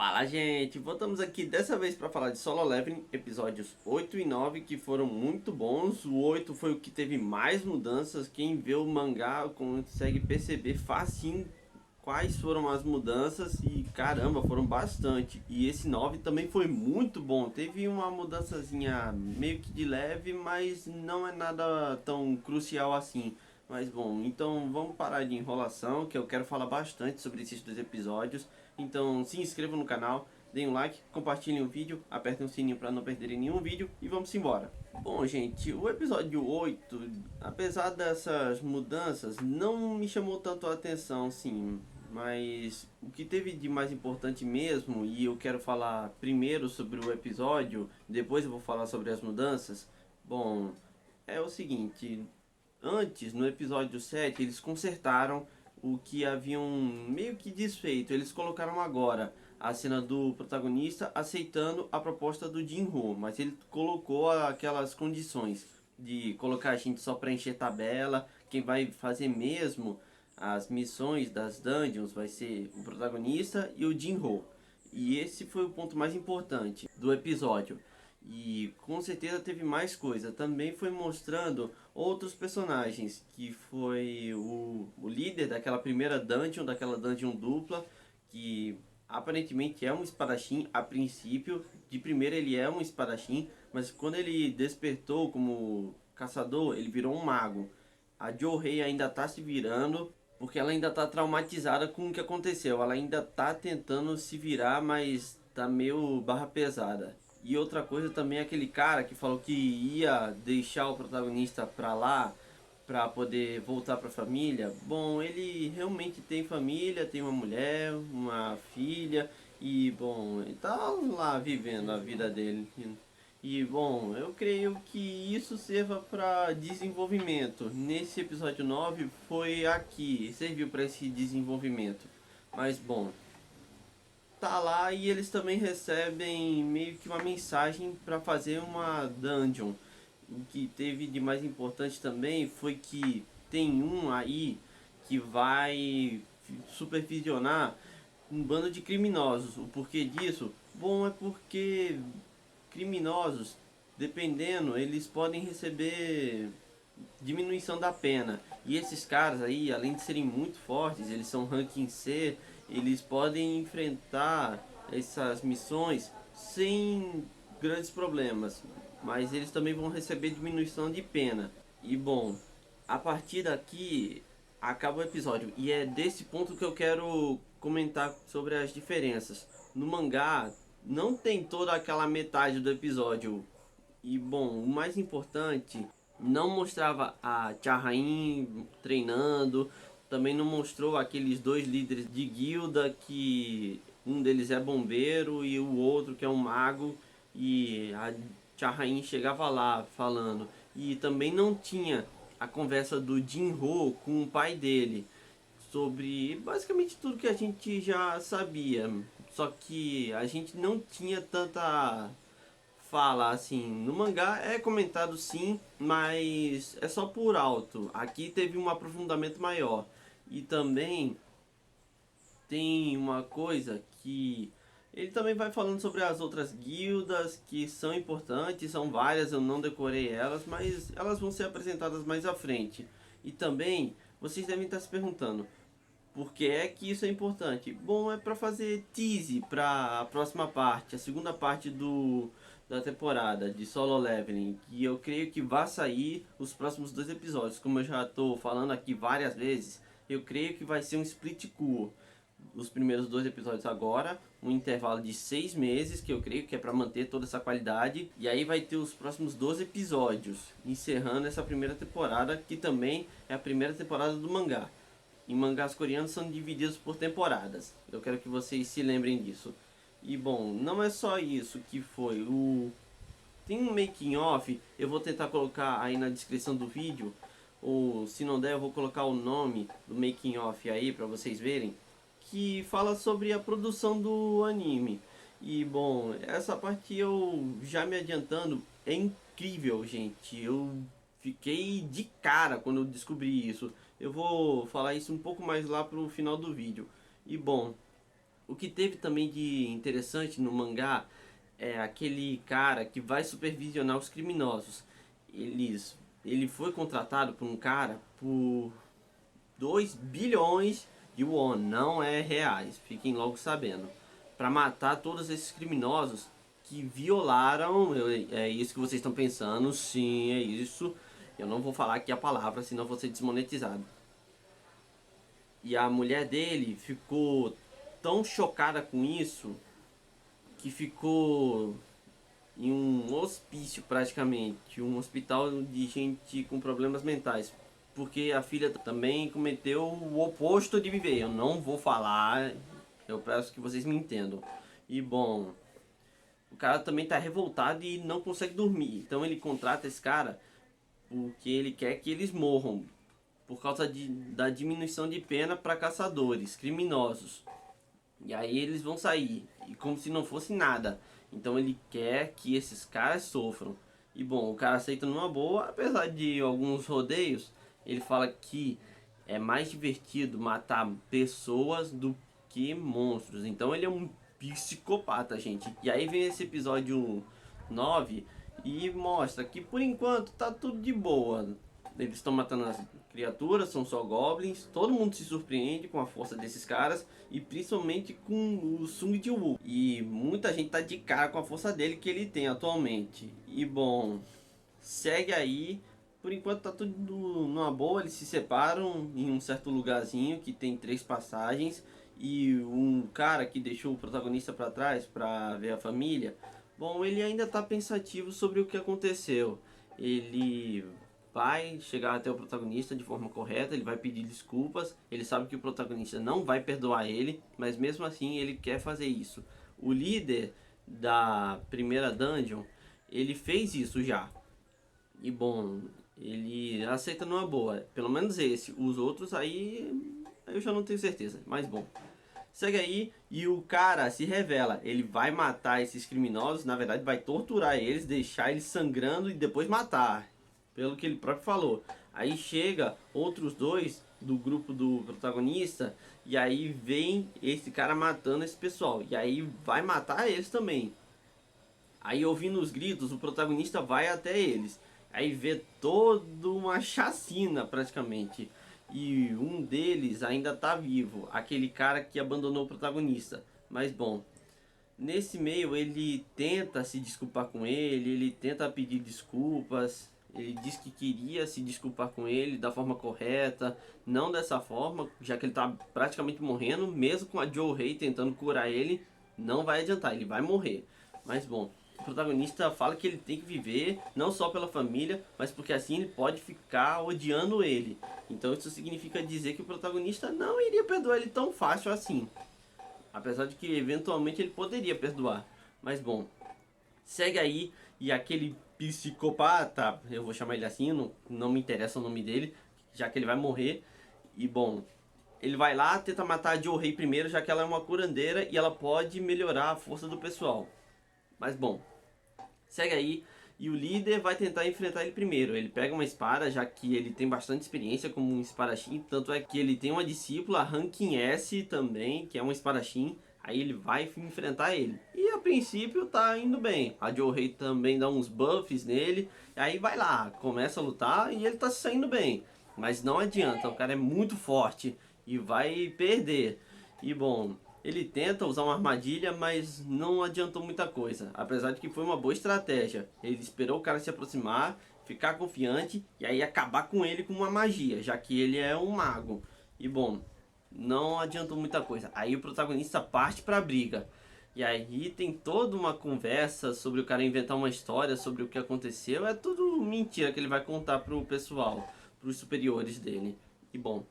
Fala, gente, voltamos aqui dessa vez para falar de Solo Leveling, episódios 8 e 9, que foram muito bons. O 8 foi o que teve mais mudanças. Quem vê o mangá consegue perceber facinho quais foram as mudanças e caramba, foram bastante. E esse 9 também foi muito bom. Teve uma mudançazinha meio que de leve, mas não é nada tão crucial assim. Mas bom, então vamos parar de enrolação, que eu quero falar bastante sobre esses dois episódios. Então se inscrevam no canal, deem um like, compartilhem o vídeo, apertem o sininho para não perderem nenhum vídeo e vamos embora. Bom, gente, o episódio 8, apesar dessas mudanças, não me chamou tanto a atenção, sim. Mas o que teve de mais importante mesmo, e eu quero falar primeiro sobre o episódio, depois eu vou falar sobre as mudanças. Bom, é o seguinte, antes, no episódio 7 eles consertaram o que haviam meio que desfeito. Eles colocaram agora a cena do protagonista aceitando a proposta do Jinro, mas ele colocou aquelas condições de colocar a gente só para encher tabela. Quem vai fazer mesmo as missões das dungeons vai ser o protagonista e o Jinro. E esse foi o ponto mais importante do episódio. E com certeza teve mais coisa. Também foi mostrando outros personagens, que foi o líder daquela primeira dungeon, daquela dungeon dupla, que aparentemente é um espadachim a princípio. De primeira ele é um espadachim, mas quando ele despertou como caçador, ele virou um mago. A Joe ainda tá se virando, porque ela ainda tá traumatizada com o que aconteceu. Ela ainda tá tentando se virar, mas tá meio barra pesada. E outra coisa também é aquele cara que falou que ia deixar o protagonista pra lá pra poder voltar pra família. Bom, ele realmente tem família, tem uma mulher, uma filha e bom, ele tá lá vivendo a vida dele. E bom, eu creio que isso sirva para desenvolvimento. Nesse episódio 9 foi aqui, serviu para esse desenvolvimento. Mas bom, tá lá e eles também recebem meio que uma mensagem para fazer uma dungeon. O que teve de mais importante também foi que tem um aí que vai supervisionar um bando de criminosos. O porquê disso? Bom, é porque criminosos, dependendo, eles podem receber diminuição da pena. E esses caras aí, além de serem muito fortes, eles são ranking C, eles podem enfrentar essas missões sem grandes problemas, mas eles também vão receber diminuição de pena. E bom, a partir daqui acaba o episódio e é desse ponto que eu quero comentar sobre as diferenças. No mangá não tem toda aquela metade do episódio. E bom, o mais importante, não mostrava a Charrain treinando, também não mostrou aqueles dois líderes de guilda, que um deles é bombeiro e o outro que é um mago, e a Charrain chegava lá falando. E também não tinha a conversa do Jinro com o pai dele sobre basicamente tudo que a gente já sabia, só que a gente não tinha tanta fala assim. No mangá é comentado sim, mas é só por alto. Aqui teve um aprofundamento maior. E também tem uma coisa que ele também vai falando sobre as outras guildas que são importantes, são várias, eu não decorei elas, mas elas vão ser apresentadas mais à frente. E também vocês devem estar se perguntando, por que é que isso é importante? Bom, é para fazer tease para a próxima parte, a segunda parte da temporada de Solo Leveling, que eu creio que vai sair os próximos dois episódios. Como eu já estou falando aqui várias vezes, eu creio que vai ser um split cool. Os primeiros dois episódios agora, um intervalo de 6 meses, que eu creio que é para manter toda essa qualidade. E aí vai ter os próximos 12 episódios, encerrando essa primeira temporada, que também é a primeira temporada do mangá. Em mangás coreanos são divididos por temporadas. Eu quero que vocês se lembrem disso. E bom, não é só isso que foi. Tem um making off, eu vou tentar colocar aí na descrição do vídeo. Ou se não der, eu vou colocar o nome do making off aí para vocês verem. Que fala sobre a produção do anime. E bom, essa parte eu já me adiantando, é incrível, gente. Eu fiquei de cara quando eu descobri isso. Eu vou falar isso um pouco mais lá pro final do vídeo. E bom, O que teve também de interessante no mangá é aquele cara que vai supervisionar os criminosos. Ele foi contratado por um cara por 2 bilhões de won, não é reais, fiquem logo sabendo, para matar todos esses criminosos que violaram. É isso que vocês estão pensando, sim, é isso. Eu não vou falar aqui a palavra, senão vou ser desmonetizado. E a mulher dele ficou tão chocada com isso que ficou em um hospício praticamente, um hospital de gente com problemas mentais, porque a filha também cometeu o oposto de viver. Eu não vou falar, eu peço que vocês me entendam. E bom, o cara também tá revoltado e não consegue dormir, então ele contrata esse cara porque ele quer que eles morram por causa da diminuição de pena para caçadores, criminosos. E aí eles vão sair, e como se não fosse nada. Então ele quer que esses caras sofram. E bom, o cara aceita numa boa, apesar de alguns rodeios. Ele fala que é mais divertido matar pessoas do que monstros. Então ele é um psicopata, gente. E aí vem esse episódio 9 e mostra que por enquanto tá tudo de boa. Eles estão matando as criaturas, são só goblins. Todo mundo se surpreende com a força desses caras e principalmente com o Sung Ji-woo. E muita gente tá de cara com a força dele que ele tem atualmente. E bom, segue aí. Por enquanto tá tudo numa boa. Eles se separam em um certo lugarzinho que tem 3 passagens. E um cara que deixou o protagonista para trás para ver a família. Bom, ele ainda tá pensativo sobre o que aconteceu. Ele vai chegar até o protagonista de forma correta, ele vai pedir desculpas, ele sabe que o protagonista não vai perdoar ele, mas mesmo assim ele quer fazer isso. O líder da primeira dungeon, ele fez isso já. E bom, ele aceita numa boa, pelo menos esse. Os outros aí eu já não tenho certeza, mas bom. Segue aí e o cara se revela. Ele vai matar esses criminosos, na verdade vai torturar eles, deixar eles sangrando e depois matar. Pelo que ele próprio falou. Aí chega outros 2 do grupo do protagonista e aí vem esse cara matando esse pessoal. E aí vai matar eles também. Aí ouvindo os gritos, o protagonista vai até eles. Aí vê toda uma chacina praticamente. E um deles ainda tá vivo, aquele cara que abandonou o protagonista. Mas bom, nesse meio ele tenta se desculpar com ele tenta pedir desculpas. Ele diz que queria se desculpar com ele da forma correta, não dessa forma, já que ele tá praticamente morrendo, mesmo com a Joe-Rei tentando curar ele, não vai adiantar, ele vai morrer. Mas bom, o protagonista fala que ele tem que viver, não só pela família, mas porque assim ele pode ficar odiando ele. Então isso significa dizer que o protagonista não iria perdoar ele tão fácil assim. Apesar de que eventualmente ele poderia perdoar. Mas bom, segue aí e aquele psicopata, eu vou chamar ele assim, não me interessa o nome dele, já que ele vai morrer. E bom, ele vai lá, tenta matar a Joe-Rei primeiro, já que ela é uma curandeira e ela pode melhorar a força do pessoal. Mas bom, segue aí e o líder vai tentar enfrentar ele primeiro. Ele pega uma espada, já que ele tem bastante experiência como um espadachim. Tanto é que ele tem uma discípula, Ranking S também, que é um espadachim. Aí ele vai enfrentar ele. E a princípio tá indo bem. A Joe-Rei também dá uns buffs nele. Aí vai lá, começa a lutar e ele tá saindo bem. Mas não adianta, o cara é muito forte e vai perder. E bom, ele tenta usar uma armadilha, mas não adiantou muita coisa. Apesar de que foi uma boa estratégia. Ele esperou o cara se aproximar, ficar confiante e aí acabar com ele com uma magia, já que ele é um mago. E bom, não adiantou muita coisa. Aí o protagonista parte pra briga. E aí tem toda uma conversa sobre o cara inventar uma história sobre o que aconteceu. É tudo mentira que ele vai contar pro pessoal, pros superiores dele. E bom,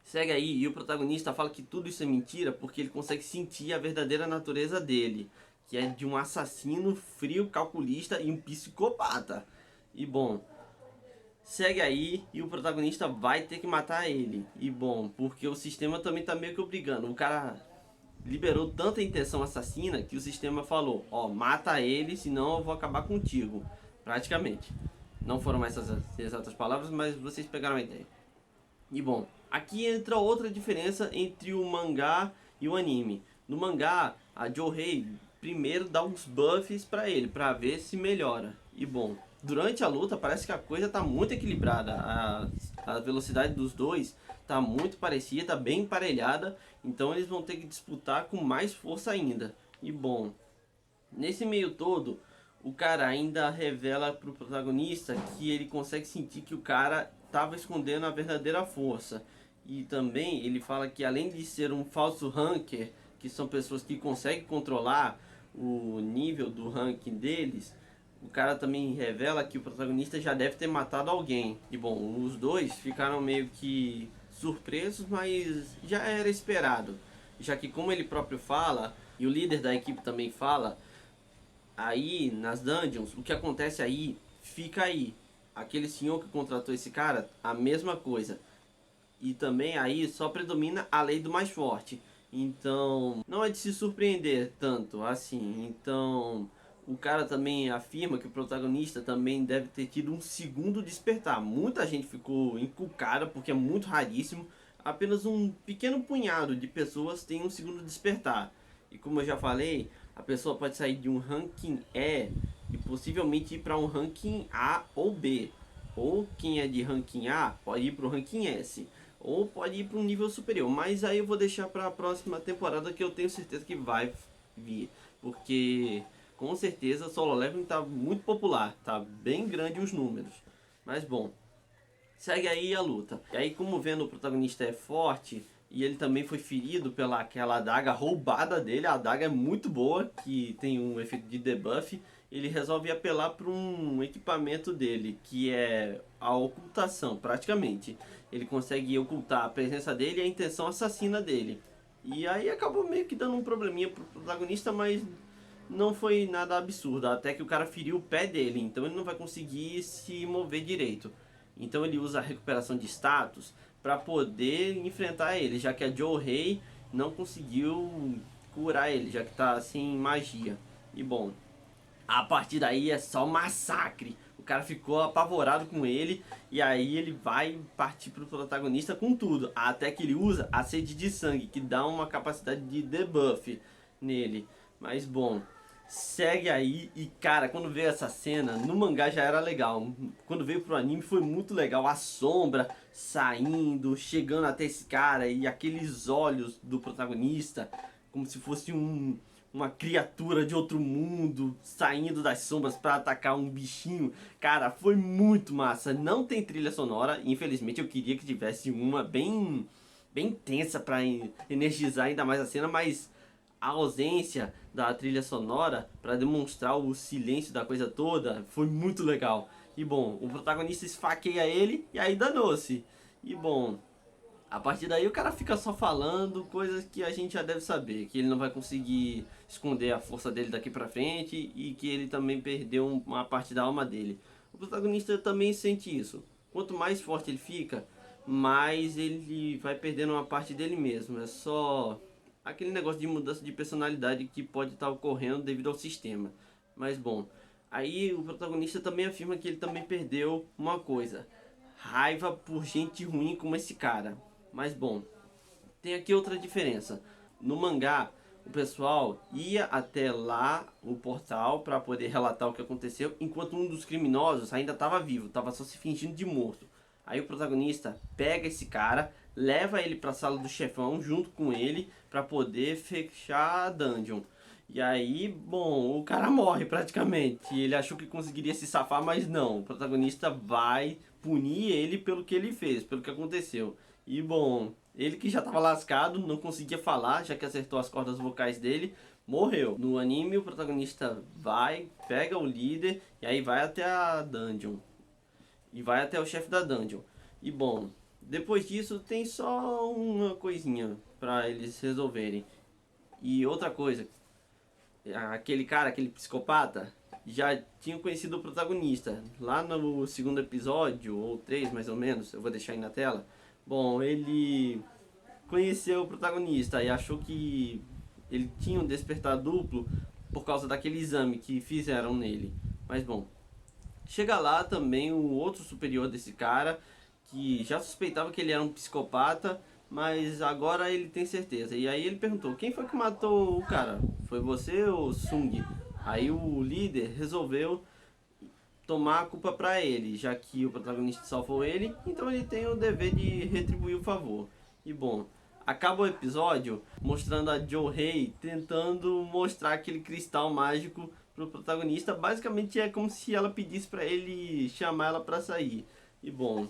segue aí e o protagonista fala que tudo isso é mentira porque ele consegue sentir a verdadeira natureza dele, que é de um assassino frio, calculista e um psicopata. E bom, segue aí e o protagonista vai ter que matar ele. E bom, porque o sistema também tá meio que obrigando. O cara liberou tanta intenção assassina que o sistema falou: ó, mata ele, senão eu vou acabar contigo. Praticamente. Não foram essas as exatas palavras, mas vocês pegaram a ideia. E bom, aqui entra outra diferença entre o mangá e o anime. No mangá, a Johei primeiro dá uns buffs pra ele, pra ver se melhora. E bom, durante a luta parece que a coisa tá muito equilibrada. A velocidade dos dois tá muito parecida, bem emparelhada. Então eles vão ter que disputar com mais força ainda. E bom, nesse meio todo, o cara ainda revela pro protagonista que ele consegue sentir que o cara tava escondendo a verdadeira força. E também ele fala que além de ser um falso ranker, que são pessoas que conseguem controlar o nível do ranking deles, o cara também revela que o protagonista já deve ter matado alguém. E bom, os dois ficaram meio que surpresos, mas já era esperado. Já que como ele próprio fala, e o líder da equipe também fala, aí nas dungeons, o que acontece aí, fica aí. Aquele senhor que contratou esse cara, a mesma coisa. E também aí só predomina a lei do mais forte. Então, não é de se surpreender tanto assim. Então, o cara também afirma que o protagonista também deve ter tido um segundo despertar. Muita gente ficou encucada porque é muito raríssimo. Apenas um pequeno punhado de pessoas tem um segundo despertar. E como eu já falei, a pessoa pode sair de um ranking E e possivelmente ir para um ranking A ou B. Ou quem é de ranking A pode ir para o ranking S. Ou pode ir para um nível superior. Mas aí eu vou deixar para a próxima temporada, que eu tenho certeza que vai vir. Porque com certeza Solo Leveling tá muito popular. Tá bem grande os números. Mas bom, segue aí a luta. E aí, como vendo o protagonista é forte e ele também foi ferido pela aquela adaga roubada dele, a adaga é muito boa, que tem um efeito de debuff, ele resolve apelar para um equipamento dele, que é a ocultação, praticamente. Ele consegue ocultar a presença dele e a intenção assassina dele. E aí acabou meio que dando um probleminha pro protagonista, mas não foi nada absurdo, até que o cara feriu o pé dele, então ele não vai conseguir se mover direito. Então ele usa a recuperação de status para poder enfrentar ele, já que a Johei não conseguiu curar ele, já que tá sem magia. E bom, a partir daí é só massacre. O cara ficou apavorado com ele e aí ele vai partir pro protagonista com tudo, até que ele usa a sede de sangue, que dá uma capacidade de debuff nele. Mas bom, segue aí. E cara, quando veio essa cena, no mangá já era legal, quando veio pro anime foi muito legal. A sombra saindo, chegando até esse cara e aqueles olhos do protagonista, como se fosse uma criatura de outro mundo saindo das sombras para atacar um bichinho. Cara, foi muito massa. Não tem trilha sonora, infelizmente eu queria que tivesse uma bem tensa para energizar ainda mais a cena, mas a ausência da trilha sonora para demonstrar o silêncio da coisa toda foi muito legal. E bom, o protagonista esfaqueia ele e aí danou-se. E bom, a partir daí o cara fica só falando coisas que a gente já deve saber, que ele não vai conseguir esconder a força dele daqui pra frente e que ele também perdeu uma parte da alma dele. O protagonista também sente isso. Quanto mais forte ele fica, mais ele vai perdendo uma parte dele mesmo. É só aquele negócio de mudança de personalidade que pode estar ocorrendo devido ao sistema. Mas bom, aí o protagonista também afirma que ele também perdeu uma coisa: raiva por gente ruim como esse cara. Mas bom, tem aqui outra diferença. No mangá, o pessoal ia até lá, o portal, para poder relatar o que aconteceu, enquanto um dos criminosos ainda estava vivo, estava só se fingindo de morto. Aí o protagonista pega esse cara, leva ele para a sala do chefão junto com ele para poder fechar a dungeon. E aí, bom, o cara morre praticamente. Ele achou que conseguiria se safar, mas não. O protagonista vai punir ele pelo que ele fez, pelo que aconteceu. E bom, ele que já estava lascado, não conseguia falar, já que acertou as cordas vocais dele, morreu. No anime, o protagonista vai, pega o líder e aí vai até a dungeon. E vai até o chefe da dungeon. E bom, depois disso tem só uma coisinha para eles resolverem. E outra coisa, aquele cara, aquele psicopata, já tinha conhecido o protagonista. Lá no segundo episódio, ou 3 mais ou menos, eu vou deixar aí na tela. Bom, ele conheceu o protagonista e achou que ele tinha um despertar duplo por causa daquele exame que fizeram nele. Mas bom, chega lá também o outro superior desse cara, que já suspeitava que ele era um psicopata, mas agora ele tem certeza. E aí ele perguntou, quem foi que matou o cara? Foi você ou Sung? Aí o líder resolveu tomar a culpa pra ele, já que o protagonista salvou ele, então ele tem o dever de retribuir o favor. E bom, acaba o episódio mostrando a Jo-Hei tentando mostrar aquele cristal mágico pro protagonista. Basicamente é como se ela pedisse pra ele chamar ela pra sair. E bom,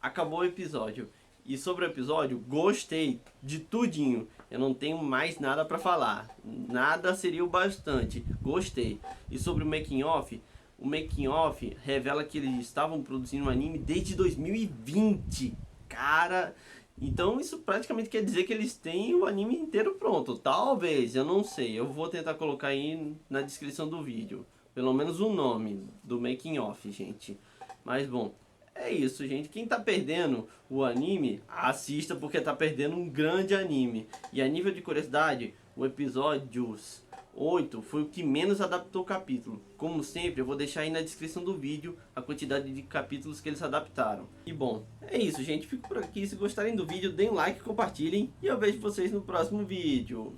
acabou o episódio. E sobre o episódio, gostei de tudinho. Eu não tenho mais nada pra falar. Nada seria o bastante. Gostei. E sobre o making off, o making off revela que eles estavam produzindo um anime desde 2020. Cara, então isso praticamente quer dizer que eles têm o anime inteiro pronto. Talvez, eu não sei. Eu vou tentar colocar aí na descrição do vídeo. Pelo menos o nome do making off, gente. Mas bom, é isso, gente. Quem tá perdendo o anime, assista porque tá perdendo um grande anime. E a nível de curiosidade, o episódios 8 foi o que menos adaptou o capítulo. Como sempre, eu vou deixar aí na descrição do vídeo a quantidade de capítulos que eles adaptaram. E bom, é isso, gente. Fico por aqui. Se gostarem do vídeo, deem um like, compartilhem. E eu vejo vocês no próximo vídeo.